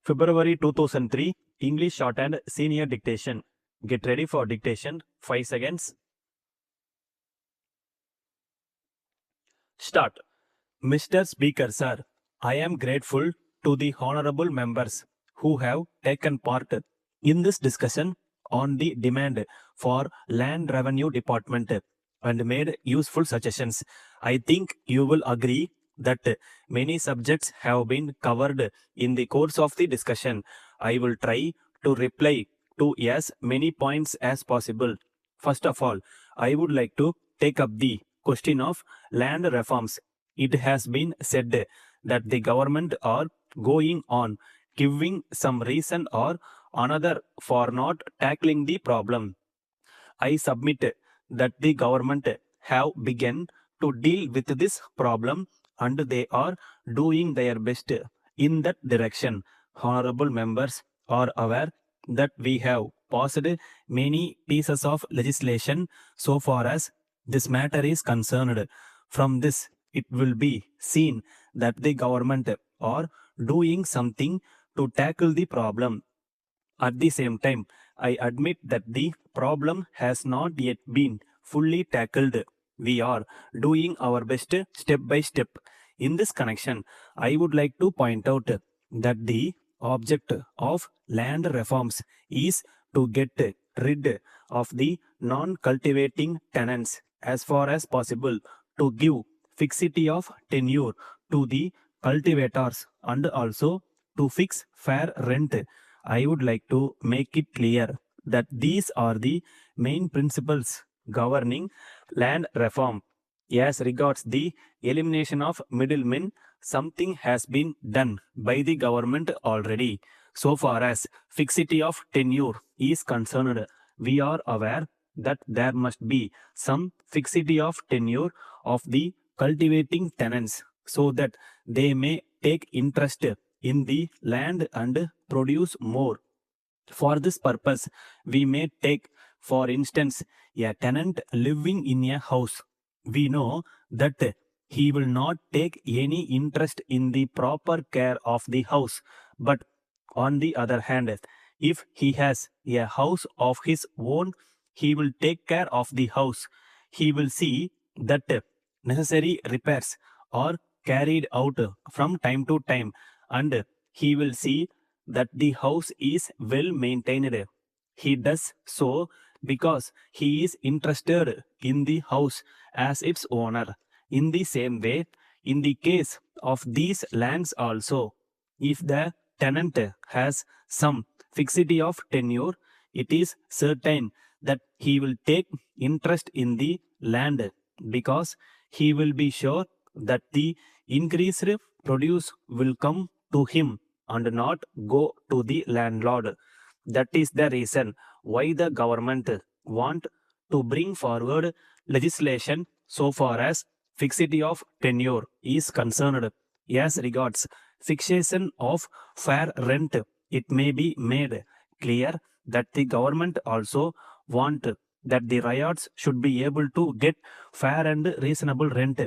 February 2003, English Shorthand Senior Dictation. Get ready for dictation. 5 seconds. Start. Mr. Speaker, sir, I am grateful to the honorable members who have taken part in this discussion on the demand for Land Revenue Department and made useful suggestions. I think you will agree that many subjects have been covered in the course of the discussion. I will try to reply to as many points as possible. First of all, I would like to take up the question of land reforms. It has been said that the government are going on giving some reason or another for not tackling the problem. I submit that the government have begun to deal with this problem and they are doing their best in that direction. Honorable members are aware that we have passed many pieces of legislation so far as this matter is concerned. From this, it will be seen that the government are doing something to tackle the problem. At the same time, I admit that the problem has not yet been fully tackled. We are doing our best step by step. In this connection, I would like to point out that the object of land reforms is to get rid of the non-cultivating tenants as far as possible, to give fixity of tenure to the cultivators and also to fix fair rent. I would like to make it clear that these are the main principles governing land reform. As regards the elimination of middlemen, something has been done by the government already. So far as fixity of tenure is concerned, we are aware that there must be some fixity of tenure of the cultivating tenants so that they may take interest in the land and produce more. For this purpose, we may take, for instance, a tenant living in a house. We know that he will not take any interest in the proper care of the house. But on the other hand, if he has a house of his own, he will take care of the house. He will see that necessary repairs are carried out from time to time, and he will see that the house is well maintained. He does so because he is interested in the house as its owner. In the same way, in the case of these lands also, if the tenant has some fixity of tenure, it is certain that he will take interest in the land because he will be sure that the increased produce will come to him and not go to the landlord. That is the reason why the government want to bring forward legislation so far as fixity of tenure is concerned. As regards fixation of fair rent, it may be made clear that the government also want that the riots should be able to get fair and reasonable rent.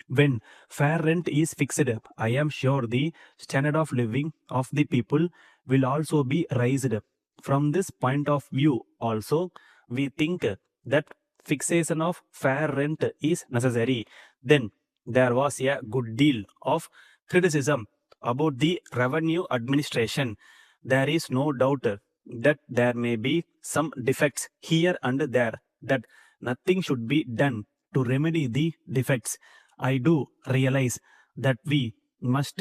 When fair rent is fixed, I am sure the standard of living of the people will also be raised. From this point of view also, we think that fixation of fair rent is necessary. Then there was a good deal of criticism about the revenue administration. There is no doubt that there may be some defects here and there, that nothing should be done to remedy the defects. I do realize that we must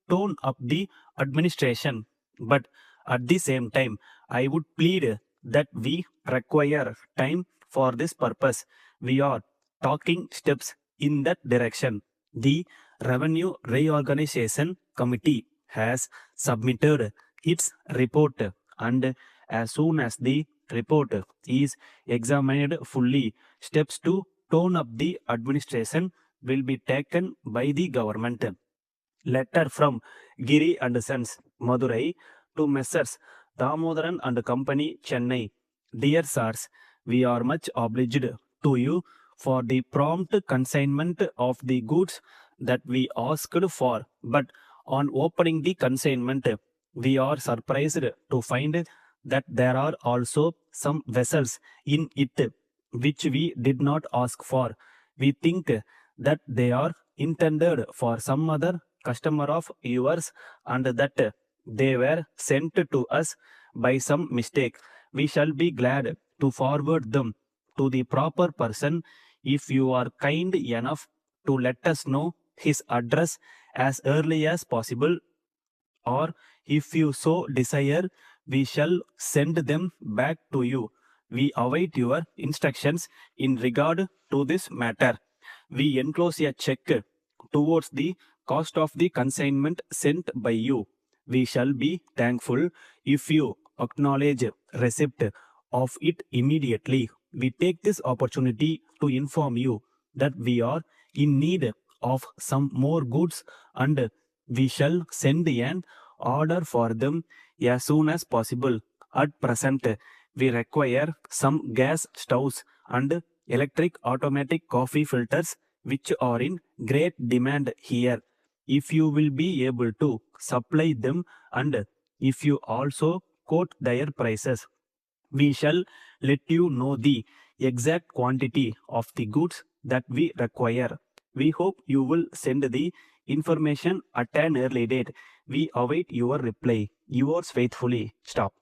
tone up the administration, but at the same time, I would plead that we require time for this purpose. We are taking steps in that direction. The Revenue Reorganization Committee has submitted its report, and as soon as the report is examined fully, steps to tone up the administration will be taken by the government. Letter from Giri and Sons, Madurai, to Messrs. Damodaran and Company, Chennai. Dear sirs, we are much obliged to you for the prompt consignment of the goods that we asked for, but on opening the consignment, We are surprised to find that there are also some vessels in it which we did not ask for. We think that they are intended for some other customer of yours and that they were sent to us by some mistake. We shall be glad to forward them to the proper person if you are kind enough to let us know his address as early as possible, or if you so desire, we shall send them back to you. We await your instructions in regard to this matter. We enclose a check towards the cost of the consignment sent by you. We shall be thankful if you acknowledge receipt of it immediately. We take this opportunity to inform you that we are in need of some more goods and we shall send an order for them as soon as possible. At present, we require some gas stoves and electric automatic coffee filters which are in great demand here. If you will be able to supply them and if you also quote their prices, we shall let you know the exact quantity of the goods that we require. We hope you will send the information at an early date. We await your reply. Yours faithfully, Stop.